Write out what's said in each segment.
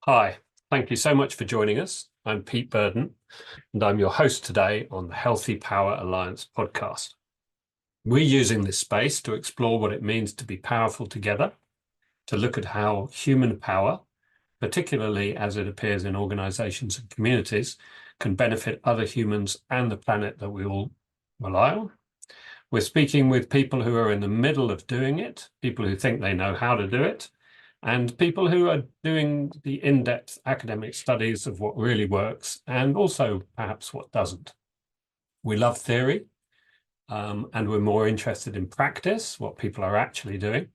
Hi, thank you so much for joining us. I'm Pete Burden, and I'm your host today on the Healthy Power Alliance podcast. We're using this space to explore what it means to be powerful together, to look at how human power, particularly as it appears in organizations and communities, can benefit other humans and the planet that we all rely on. We're speaking with people who are in the middle of doing it, people who think they know how to do it, and people who are doing the in-depth academic studies of what really works and also perhaps what doesn't. We love theory, and we're more interested in practice, what people are actually doing.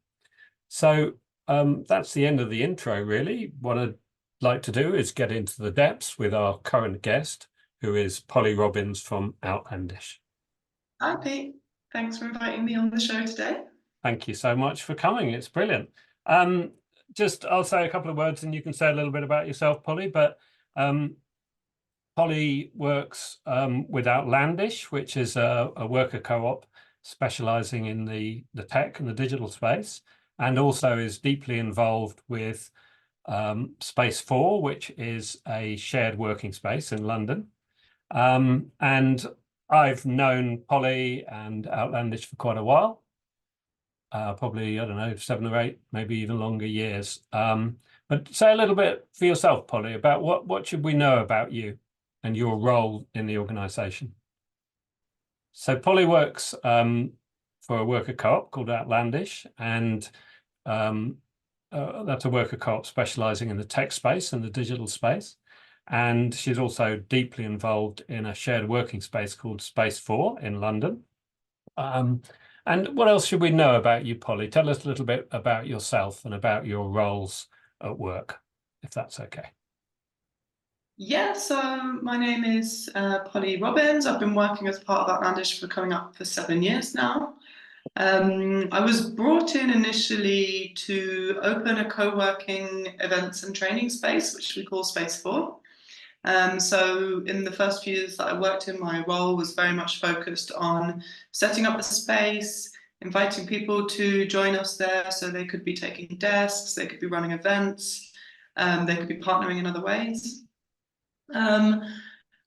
So that's the end of the intro, really. What I'd like to do is get into the depths with our current guest, who is Polly Robbins from Outlandish. Hi, Pete. Thanks for inviting me on the show today. Thank you so much for coming. It's brilliant. I'll say a couple of words and you can say a little bit about yourself, Polly. But Polly works with Outlandish, which is a worker co-op specializing in the tech and the digital space, and also is deeply involved with Space 4, which is a shared working space in London. And I've known Polly and Outlandish for quite a while. Probably, I don't know, 7 or 8, maybe even longer years. But say a little bit for yourself, Polly, about what should we know about you and your role in the organisation. So Polly works for a worker co-op called Outlandish, and that's a worker co-op specialising in the tech space and the digital space. And she's also deeply involved in a shared working space called Space 4 in London. And what else should we know about you, Polly? Tell us a little bit about yourself and about your roles at work, if that's okay. Yeah, so my name is Polly Robbins. I've been working as part of Outlandish for coming up for 7 years now. I was brought in initially to open a co-working events and training space, which we call Space 4. So in the first few years that I worked in, my role was very much focused on setting up the space, inviting people to join us there so they could be taking desks, they could be running events, they could be partnering in other ways.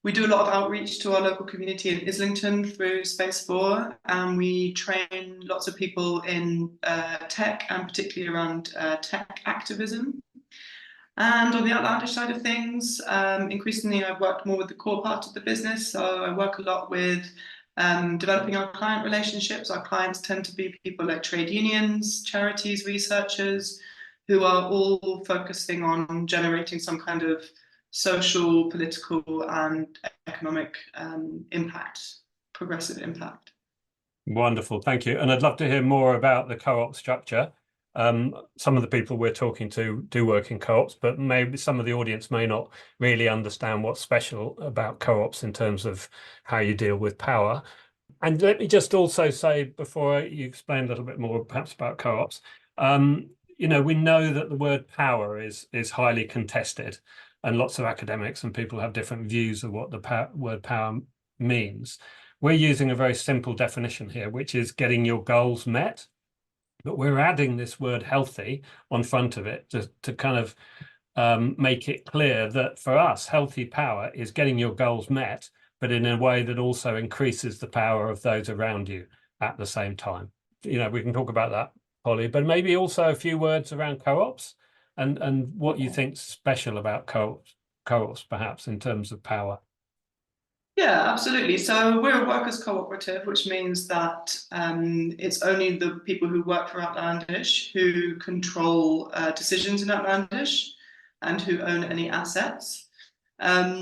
We do a lot of outreach to our local community in Islington through Space 4, and we train lots of people in tech and particularly around tech activism. And on the Outlandish side of things, increasingly I've worked more with the core part of the business. So I work a lot with developing our client relationships. Our clients tend to be people like trade unions, charities, researchers, who are all focusing on generating some kind of social, political, and economic impact, progressive impact. Wonderful, thank you. And I'd love to hear more about the co-op structure. Some of the people we're talking to do work in co-ops, but maybe some of the audience may not really understand what's special about co-ops in terms of how you deal with power. And let me just also say, before you explain a little bit more perhaps about co-ops, we know that the word power is highly contested, and lots of academics and people have different views of what the word power means. We're using a very simple definition here, which is getting your goals met. But we're adding this word healthy on front of it to kind of make it clear that for us, healthy power is getting your goals met, but in a way that also increases the power of those around you at the same time. We can talk about that, Polly, but maybe also a few words around co-ops and what you think's special about co-ops, perhaps in terms of power. Yeah, absolutely. So we're a workers' cooperative, which means that it's only the people who work for Outlandish who control decisions in Outlandish and who own any assets. That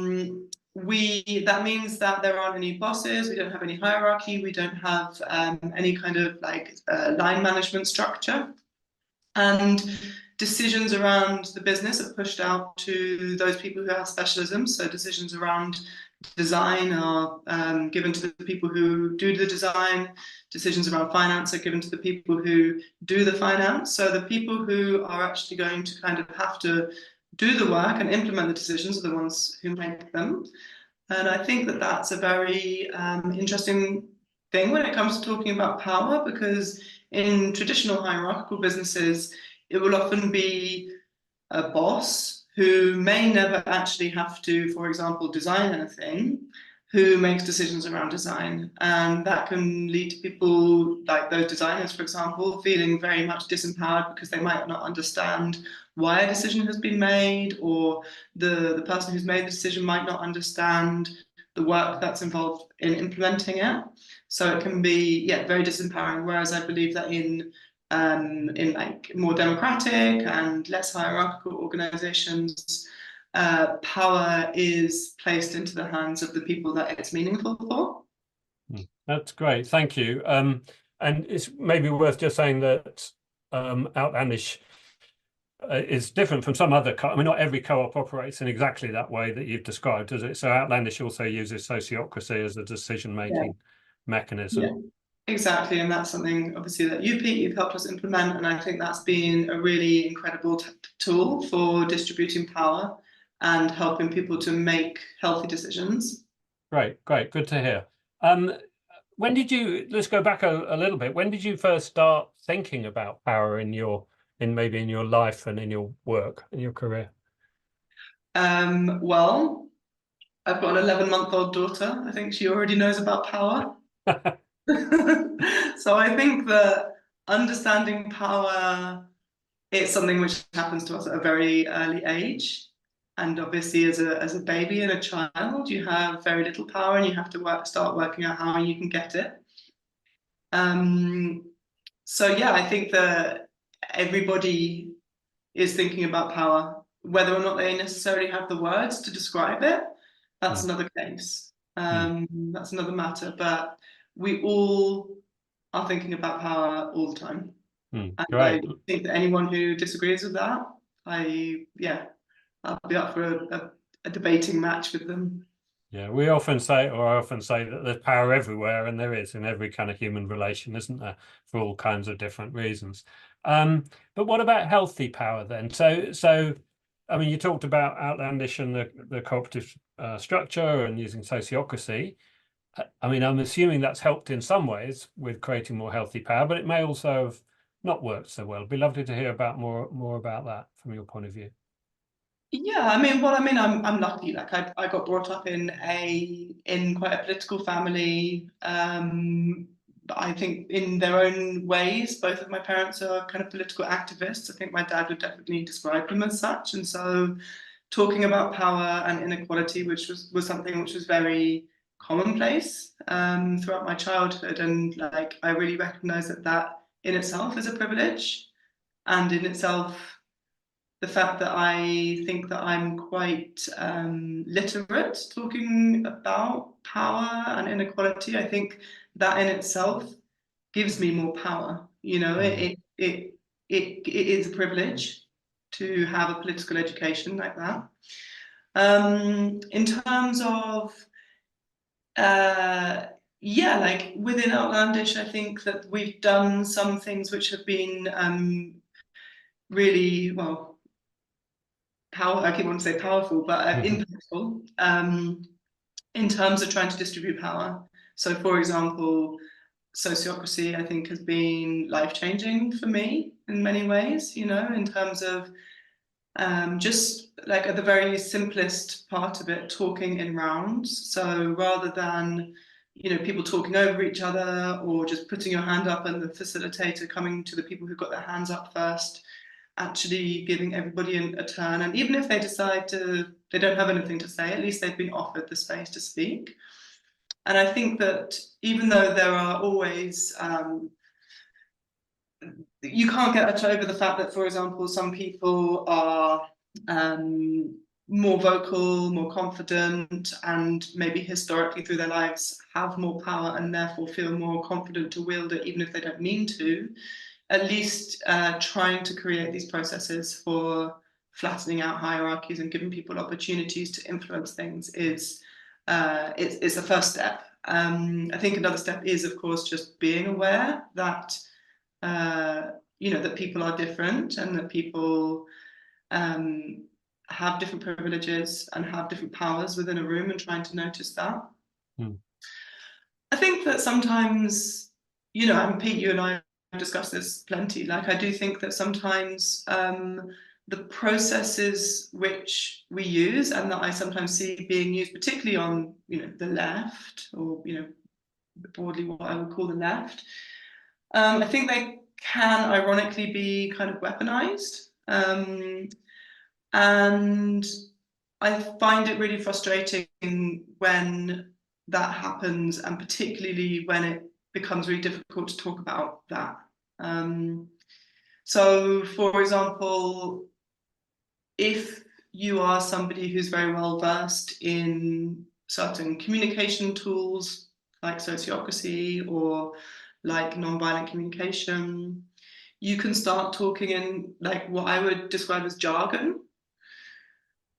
means that there aren't any bosses, we don't have any hierarchy, we don't have any kind of line management structure. And decisions around the business are pushed out to those people who have specialisms. So decisions around design are given to the people who do the design. Decisions around finance are given to the people who do the finance. So the people who are actually going to kind of have to do the work and implement the decisions are the ones who make them. And I think that that's a very interesting thing when it comes to talking about power, because in traditional hierarchical businesses, it will often be a boss who may never actually have to, for example, design anything, who makes decisions around design. And that can lead to people like those designers, for example, feeling very much disempowered because they might not understand why a decision has been made, or the person who's made the decision might not understand the work that's involved in implementing it. So it can be, yeah, very disempowering. Whereas I believe that in like more democratic and less hierarchical organizations, power is placed into the hands of the people that it's meaningful for. That's great, thank you. And it's maybe worth just saying that Outlandish is different from some other I mean, not every co-op operates in exactly that way that you've described, does it? So Outlandish also uses sociocracy as a decision-making mechanism. Yeah, exactly. And that's something obviously that you, Pete, you've helped us implement. And I think that's been a really incredible tool for distributing power and helping people to make healthy decisions. Great, great, good to hear. When did you, let's go back a little bit, when did you first start thinking about power in maybe in your life and in your work, in your career? Well, I've got an 11-month-old daughter. I think she already knows about power. So I think that understanding power, it's something which happens to us at a very early age. And obviously, as a baby and a child, you have very little power, and you have to start working out how you can get it. So yeah, I think that everybody is thinking about power, whether or not they necessarily have the words to describe it. That's another case. That's another matter. But we all are thinking about power all the time. And Great. I think that anyone who disagrees with that, I'll be up for a debating match with them. Yeah, we often say, or I often say, that there's power everywhere, and there is in every kind of human relation, isn't there, for all kinds of different reasons. But what about healthy power then? So, I mean, you talked about Outlandish and the cooperative structure and using sociocracy. I mean, I'm assuming that's helped in some ways with creating more healthy power, but it may also have not worked so well. It'd be lovely to hear about more about that from your point of view. Yeah, I'm lucky. Like I got brought up in quite a political family. I think in their own ways, both of my parents are kind of political activists. I think my dad would definitely describe them as such. And so talking about power and inequality, which was something which was very commonplace throughout my childhood. And like I really recognize that in itself is a privilege, and in itself the fact that I think that I'm quite literate talking about power and inequality, I think that in itself gives me more power. You know, it is a privilege to have a political education like that. In terms of like within Outlandish, I think that we've done some things which have been really I keep wanting to say powerful, but impactful in terms of trying to distribute power. So, for example, sociocracy, I think, has been life-changing for me in many ways, you know, in terms of just like at the very simplest part of it, talking in rounds. So rather than, you know, people talking over each other or just putting your hand up and the facilitator coming to the people who got their hands up first, actually giving everybody a turn. And even if they decide they don't have anything to say, at least they've been offered the space to speak. And I think that even though there are always, you can't get over the fact that, for example, some people are more vocal, more confident, and maybe historically through their lives have more power and therefore feel more confident to wield it, even if they don't mean to. At least trying to create these processes for flattening out hierarchies and giving people opportunities to influence things is it's a first step. I think another step is, of course, just being aware that you know, that people are different and that people have different privileges and have different powers within a room, and trying to notice that. I think that sometimes, you know, and Pete, you and I discussed this plenty. Like, I do think that sometimes the processes which we use and that I sometimes see being used, particularly on, the left, or, broadly what I would call the left, I think they can ironically be kind of weaponized. And I find it really frustrating when that happens, and particularly when it becomes really difficult to talk about that. So, for example, if you are somebody who's very well versed in certain communication tools like sociocracy or like nonviolent communication, you can start talking in like what I would describe as jargon,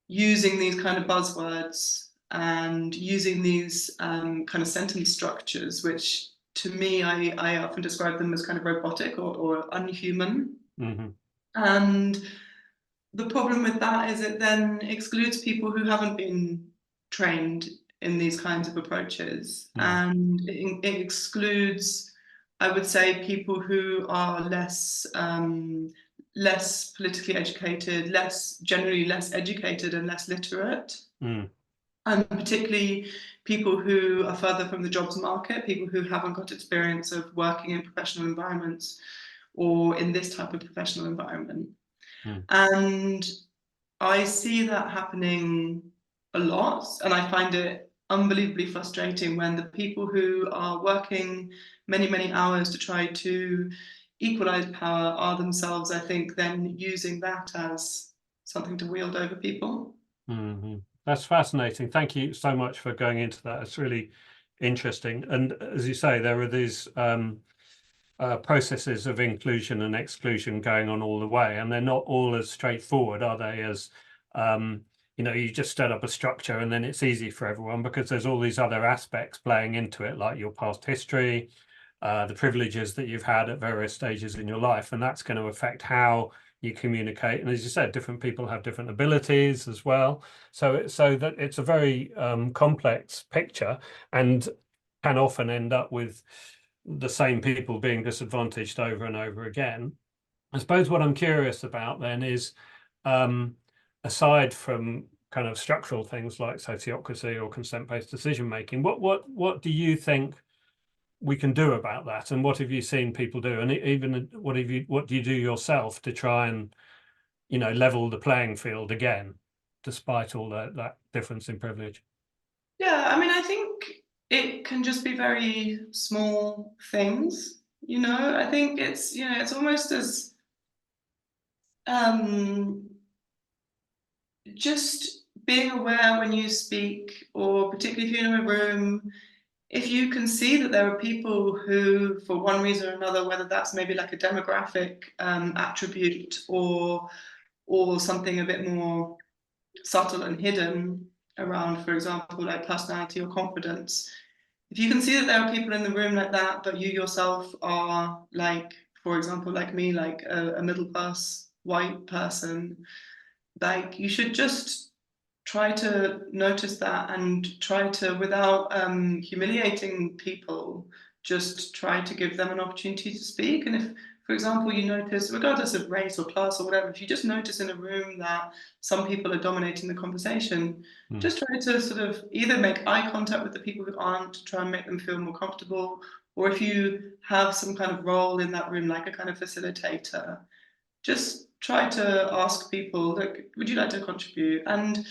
using these kind of buzzwords and using these kind of sentence structures, which to me, I often describe them as kind of robotic or unhuman. Mm-hmm. And the problem with that is it then excludes people who haven't been trained in these kinds of approaches. And it excludes, I would say, people who are less politically educated, generally less educated and less literate. And particularly people who are further from the jobs market, people who haven't got experience of working in professional environments or in this type of professional environment. And I see that happening a lot, and I find it unbelievably frustrating when the people who are working many, many hours to try to equalize power are themselves, I think, then using that as something to wield over people. That's fascinating. Thank you so much for going into that. It's really interesting. And as you say, there are these processes of inclusion and exclusion going on all the way, and they're not all as straightforward, are they, as you just set up a structure and then it's easy for everyone, because there's all these other aspects playing into it, like your past history, the privileges that you've had at various stages in your life, and that's going to affect how you communicate. And as you said, different people have different abilities as well, so that it's a very complex picture, and can often end up with the same people being disadvantaged over and over again. I suppose what I'm curious about then is, aside from kind of structural things like sociocracy or consent-based decision making, what do you think we can do about that, and what have you seen people do, and even what do you do yourself to try and level the playing field again, despite all that difference in privilege? Yeah, I mean, I think it can just be very small things. I think it's almost as just being aware when you speak, or particularly if you're in a room, if you can see that there are people who, for one reason or another, whether that's maybe like a demographic attribute or something a bit more subtle and hidden around, for example, like personality or confidence. If you can see that there are people in the room like that, but you yourself are like, for example, like me, like a middle class white person, like you should just try to notice that and try to, without humiliating people, just try to give them an opportunity to speak. And if, for example, you notice, regardless of race or class or whatever, if you just notice in a room that some people are dominating the conversation, just try to sort of either make eye contact with the people who aren't, to try and make them feel more comfortable, or if you have some kind of role in that room, like a kind of facilitator, just try to ask people, like, would you like to contribute? And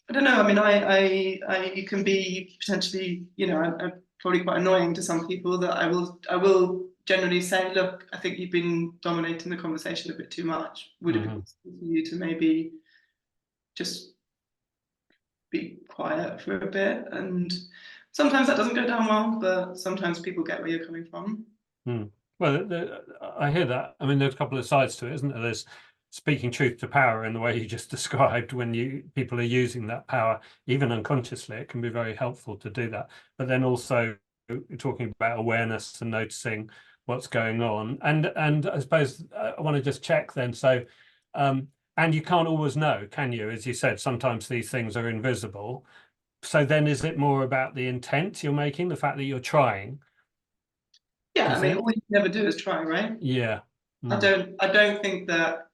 I don't know, I mean, I can be potentially, I'm probably quite annoying to some people, that I will generally say, look, I think you've been dominating the conversation a bit too much. Would it be possible for you to maybe just be quiet for a bit? And sometimes that doesn't go down well, but sometimes people get where you're coming from. Well, I hear that. I mean, there's a couple of sides to it, isn't there? There's speaking truth to power in the way you just described. When people are using that power, even unconsciously, it can be very helpful to do that. But then also talking about awareness and noticing what's going on. And I suppose I want to just check then. So, and you can't always know, can you? As you said, sometimes these things are invisible. So then is it more about the intent you're making, the fact that you're trying? Yeah, I mean, all you can ever do is try, right? Yeah. I don't think that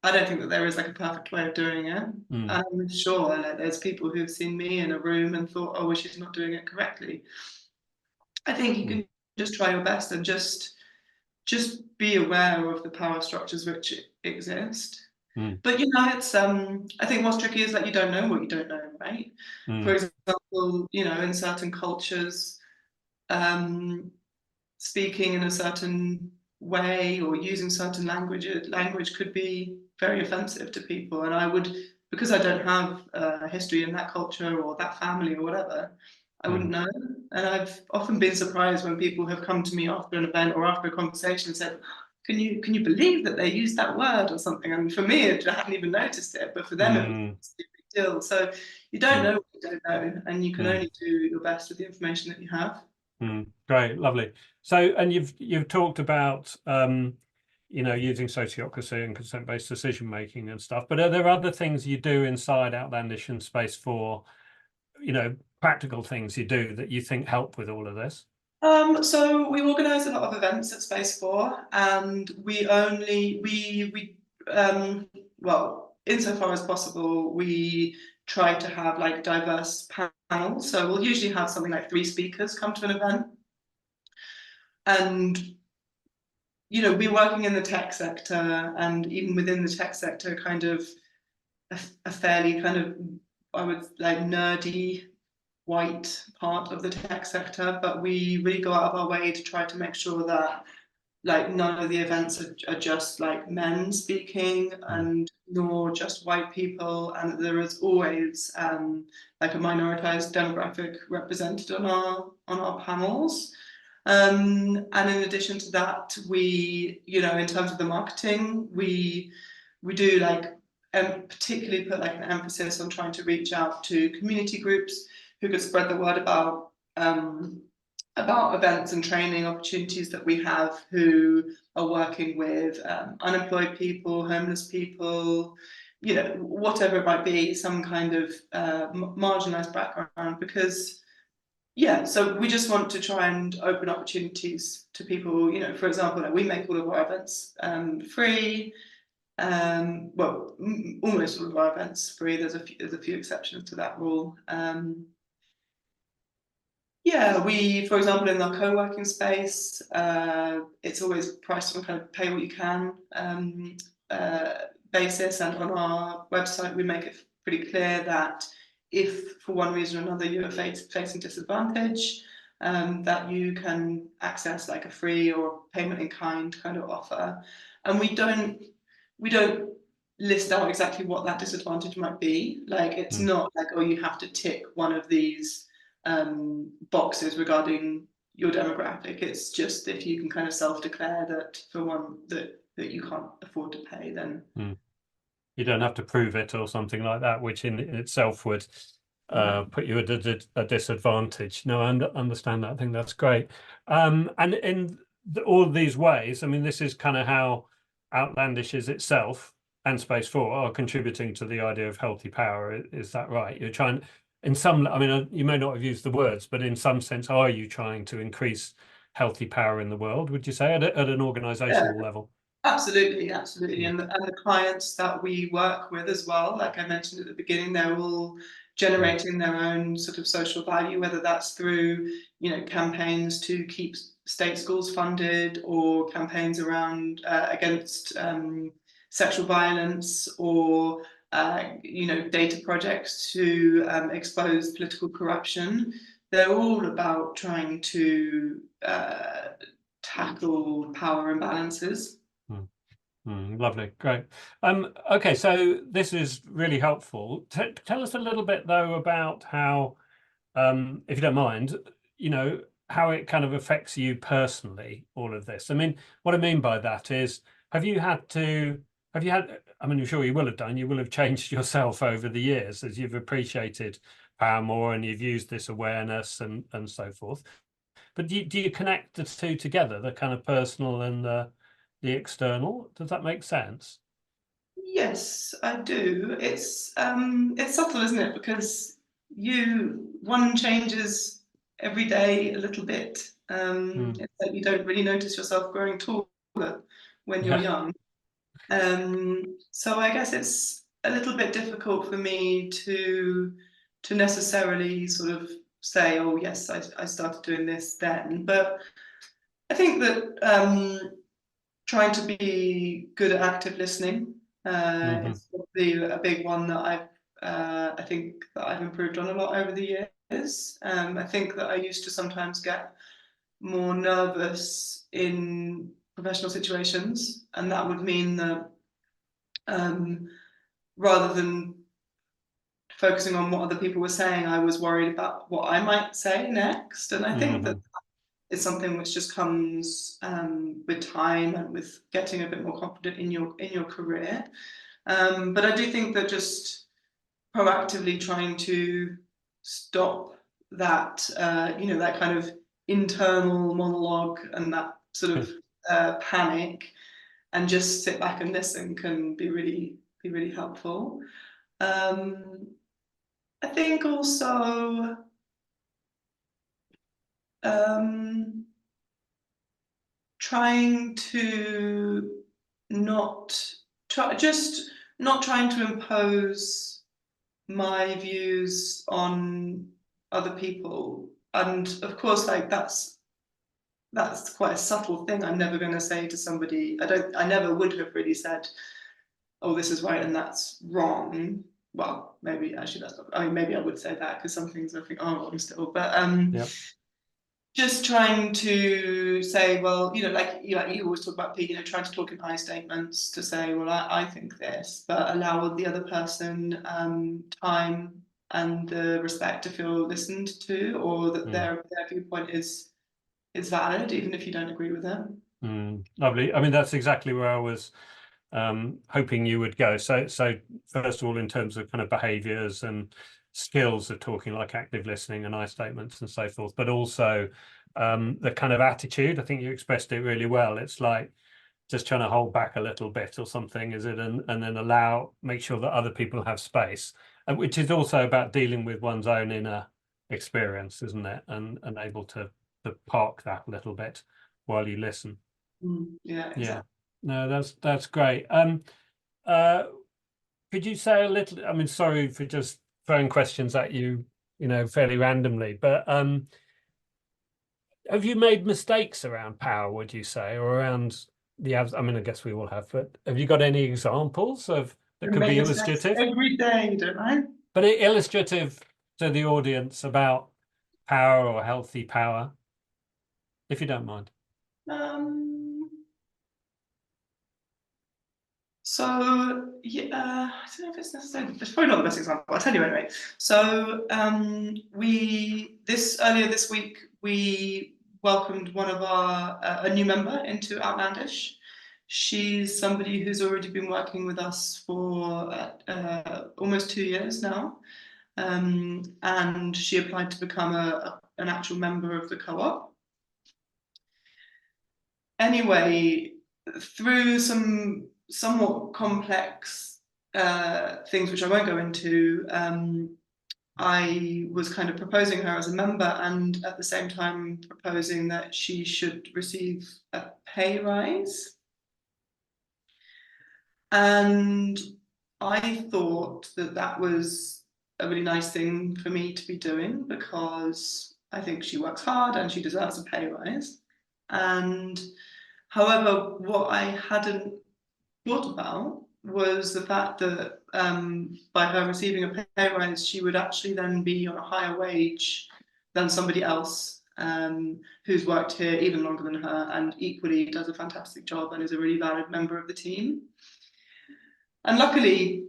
I don't think that there is like a perfect way of doing it. Mm. I'm sure like, there's people who've seen me in a room and thought, oh, well, she's not doing it correctly. I think you can just try your best and just be aware of the power structures which exist. Mm. But it's I think what's tricky is that you don't know what you don't know, right? For Mm. example, in certain cultures, speaking in a certain way or using certain language could be very offensive to people. And I would, because I don't have a history in that culture or that family or whatever, I wouldn't know. And I've often been surprised when people have come to me after an event or after a conversation and said, can you believe that they used that word or something? And for me, I hadn't even noticed it, but for them, it was a big deal. So you don't know what you don't know, and you can only do your best with the information that you have. Great, lovely. So, and you've talked about using sociocracy and consent-based decision making and stuff. But are there other things you do inside Outlandish and Space 4, practical things you do that you think help with all of this? So we organise a lot of events at Space 4, and we well, insofar as possible, we try to have like diverse panels. So we'll usually have something like 3 speakers come to an event, and we're working in the tech sector, and even within the tech sector, kind of a fairly kind of, I would like, nerdy white part of the tech sector, but we really go out of our way to try to make sure that like none of the events are just like men speaking and nor just white people, and there is always like a minoritized demographic represented on our panels. And in addition to that, we, in terms of the marketing, we do like particularly put like an emphasis on trying to reach out to community groups who could spread the word about events and training opportunities that we have, who are working with unemployed people, homeless people, whatever it might be, some kind of marginalized background. Because so we just want to try and open opportunities to people. For example, like we make all of our events free. Well, almost all of our events free. There's a few exceptions to that rule. We, for example, in our co-working space, it's always priced on kind of pay what you can basis, and on our website we make it pretty clear that if for one reason or another you are facing disadvantage, that you can access like a free or payment in kind kind of offer. And we don't list out exactly what that disadvantage might be. Like it's not like, oh, you have to tick one of these boxes regarding your demographic. It's just if you can kind of self-declare that for one that you can't afford to pay, then you don't have to prove it or something like that, which in itself would put you at a disadvantage. No, I understand that. I think that's great. And in all of these ways, I mean, this is kind of how Outlandish is itself and Space 4 are contributing to the idea of healthy power. Is that right? You're trying, in some, I mean, you may not have used the words, but in some sense, are you trying to increase healthy power in the world, would you say, at an organizational level? Absolutely. And the clients that we work with as well, like I mentioned at the beginning, they're all generating their own sort of social value, whether that's through, campaigns to keep state schools funded, or campaigns around against sexual violence, or data projects to expose political corruption. They're all about trying to tackle power imbalances. Lovely, great. Okay, so this is really helpful. Tell us a little bit though about how, if you don't mind, how it kind of affects you personally, all of this. I mean, what I mean by that is, I mean, I'm sure you will have done, you will have changed yourself over the years as you've appreciated power more and you've used this awareness and so forth. But do you connect the two together, the kind of personal and the external? Does that make sense? Yes, I do. It's subtle, isn't it? Because one changes every day a little bit. It's like you don't really notice yourself growing taller when you're young. So I guess it's a little bit difficult for me to necessarily sort of say, oh yes, I started doing this then. But I think that trying to be good at active listening is probably a big one that I think that I've improved on a lot over the years. I think that I used to sometimes get more nervous in professional situations, and that would mean that rather than focusing on what other people were saying, I was worried about what I might say next. And I think that is something which just comes with time and with getting a bit more confident in your career. But I do think that just proactively trying to stop that that kind of internal monologue and that sort of panic, and just sit back and listen can be really helpful. I think also trying to not trying to impose my views on other people. And of course, like that's quite a subtle thing. I'm never going to say to somebody, I never would have really said, oh, this is right and that's wrong. Well, maybe actually that's not, I mean, maybe I would say that because some things I think are wrong still, but just trying to say, well, like you always talk about, trying to talk in I statements to say, well, I think this, but allow the other person time and the respect to feel listened to, or that their viewpoint is valid, even if you don't agree with them. Lovely. I mean, that's exactly where I was hoping you would go. So first of all, in terms of kind of behaviors and skills of talking, like active listening and I statements and so forth, but also the kind of attitude. I think you expressed it really well. It's like just trying to hold back a little bit or something, is it? And then make sure that other people have space, which is also about dealing with one's own inner experience, isn't it? And able to park that a little bit while you listen. Yeah, exactly. Yeah. No, that's great. Could you say a little, I mean, sorry for just throwing questions at you, fairly randomly, but have you made mistakes around power, would you say, or around I mean, I guess we all have, but have you got any examples of that could be illustrative? Every day, don't I? But illustrative to the audience about power or healthy power, if you don't mind. So yeah, I don't know if it's necessarily. It's probably not the best example. I'll tell you anyway. So earlier this week we welcomed one of our a new member into Outlandish. She's somebody who's already been working with us for almost 2 years now, and she applied to become an actual member of the co-op. Anyway, through some somewhat complex things which I won't go into, I was kind of proposing her as a member, and at the same time proposing that she should receive a pay rise. And I thought that was a really nice thing for me to be doing, because I think she works hard and she deserves a pay rise. And however, what I hadn't thought about was the fact that by her receiving a pay rise, she would actually then be on a higher wage than somebody else who's worked here even longer than her and equally does a fantastic job and is a really valued member of the team. And luckily,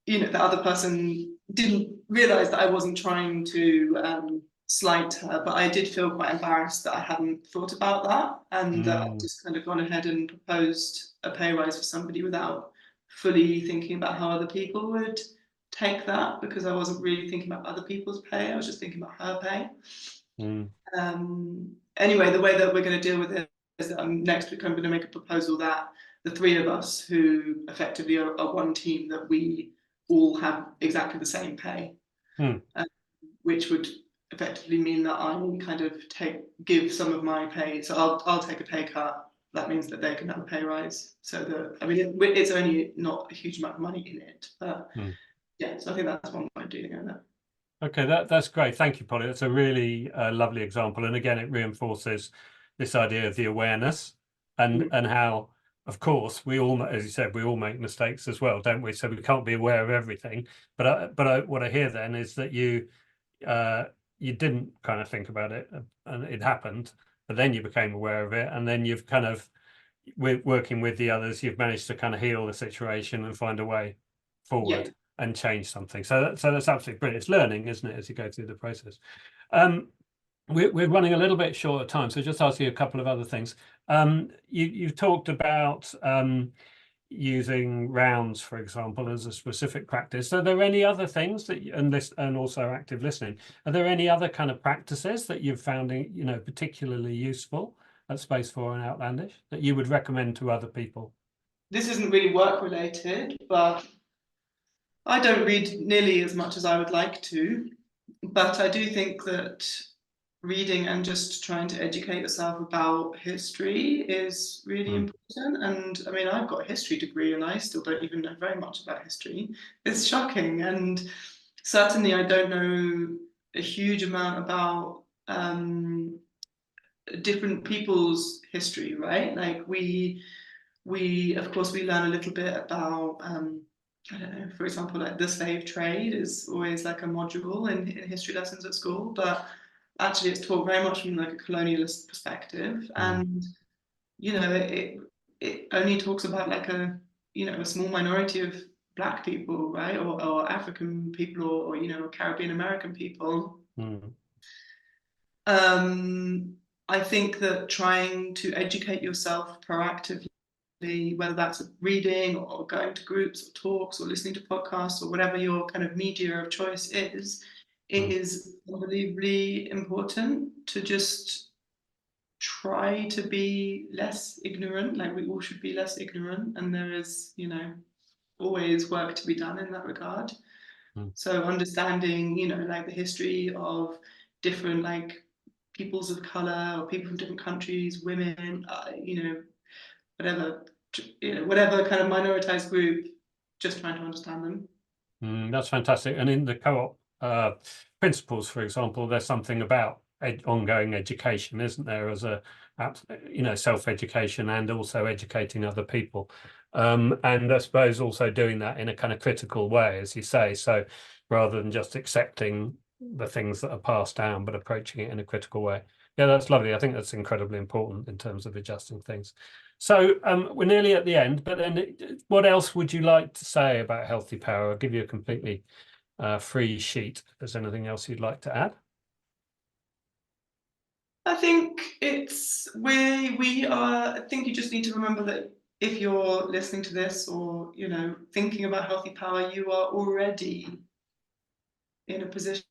the other person didn't realize that I wasn't trying to slight her, but I did feel quite embarrassed that I hadn't thought about that, and that I'd just kind of gone ahead and proposed a pay rise for somebody without fully thinking about how other people would take that, because I wasn't really thinking about other people's pay, I was just thinking about her pay. Anyway, the way that we're going to deal with it is that next week I'm going to make a proposal that the three of us who effectively are one team, that we all have exactly the same pay, which would effectively mean that I kind of give some of my pay. So I'll take a pay cut that means that they can have a pay rise. So that, I mean, it's only not a huge amount of money in it, but yeah, so I think that's one way of doing it. Okay, that's great. Thank you, Polly. That's a really lovely example. And again, it reinforces this idea of the awareness and how, of course, we all, as you said, we all make mistakes as well, don't we? So we can't be aware of everything. But what I hear then is that you didn't kind of think about it, and it happened, but then you became aware of it, and then you've kind of, working with the others, you've managed to kind of heal the situation and find a way forward. Yeah. And change something. So that's absolutely brilliant. It's learning, isn't it, as you go through the process. We're running a little bit short of time, so just ask you a couple of other things. You've talked about using rounds, for example, as a specific practice. Are there any other things that and also active listening? Are there any other kind of practices that you've found, particularly useful at Space 4 and Outlandish that you would recommend to other people? This isn't really work related, but I don't read nearly as much as I would like to, but I do think that reading and just trying to educate yourself about history is really important. And I mean, I've got a history degree and I still don't even know very much about history. It's shocking. And certainly I don't know a huge amount about different people's history, right? Like we of course we learn a little bit about I don't know, for example, like the slave trade is always like a module in history lessons at school, but actually it's taught very much from like a colonialist perspective. And it only talks about like a small minority of Black people, right, or African people, or Caribbean American people. I think that trying to educate yourself proactively, whether that's reading or going to groups or talks or listening to podcasts or whatever your kind of media of choice is, it is unbelievably important to just try to be less ignorant. Like we all should be less ignorant, and there is, always work to be done in that regard. So understanding, like the history of different like peoples of color or people from different countries, women, whatever, whatever kind of minoritized group, just trying to understand them. That's fantastic. And in the co-op principles, for example, there's something about ongoing education, isn't there, as a self-education and also educating other people. And I suppose also doing that in a kind of critical way, as you say. So rather than just accepting the things that are passed down, but approaching it in a critical way. Yeah, that's lovely. I think that's incredibly important in terms of adjusting things. So we're nearly at the end, but then what else would you like to say about Healthy Power? I'll give you a completely free sheet if there's anything else you'd like to add. I think I think you just need to remember that if you're listening to this or, thinking about Healthy Power, you are already in a position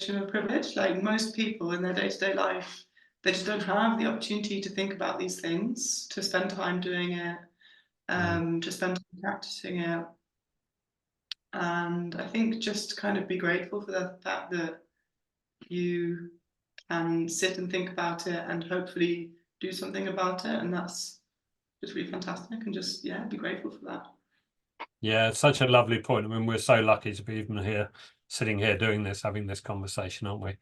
of privilege. Like most people in their day-to-day life, they just don't have the opportunity to think about these things, to spend time doing it, to spend time practicing it. And I think just kind of be grateful for the fact that you can sit and think about it and hopefully do something about it. And that's just really fantastic. And just, be grateful for that. Yeah, it's such a lovely point. I mean, we're so lucky to be even here, sitting here doing this, having this conversation, aren't we?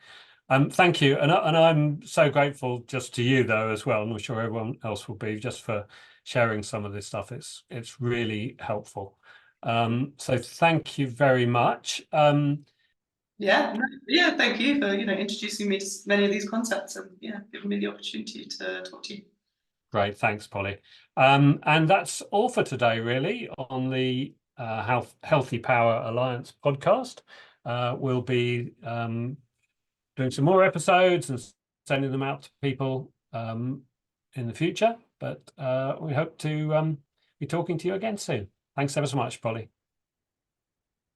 Thank you. And I'm so grateful just to you, though, as well. And I'm sure everyone else will be, just for sharing some of this stuff. It's really helpful. So thank you very much. Thank you for introducing me to many of these concepts and giving me the opportunity to talk to you. Great, thanks, Polly. And that's all for today, really, on the Healthy Power Alliance podcast. We'll be doing some more episodes and sending them out to people in the future, but we hope to be talking to you again soon. Thanks ever so much, Polly.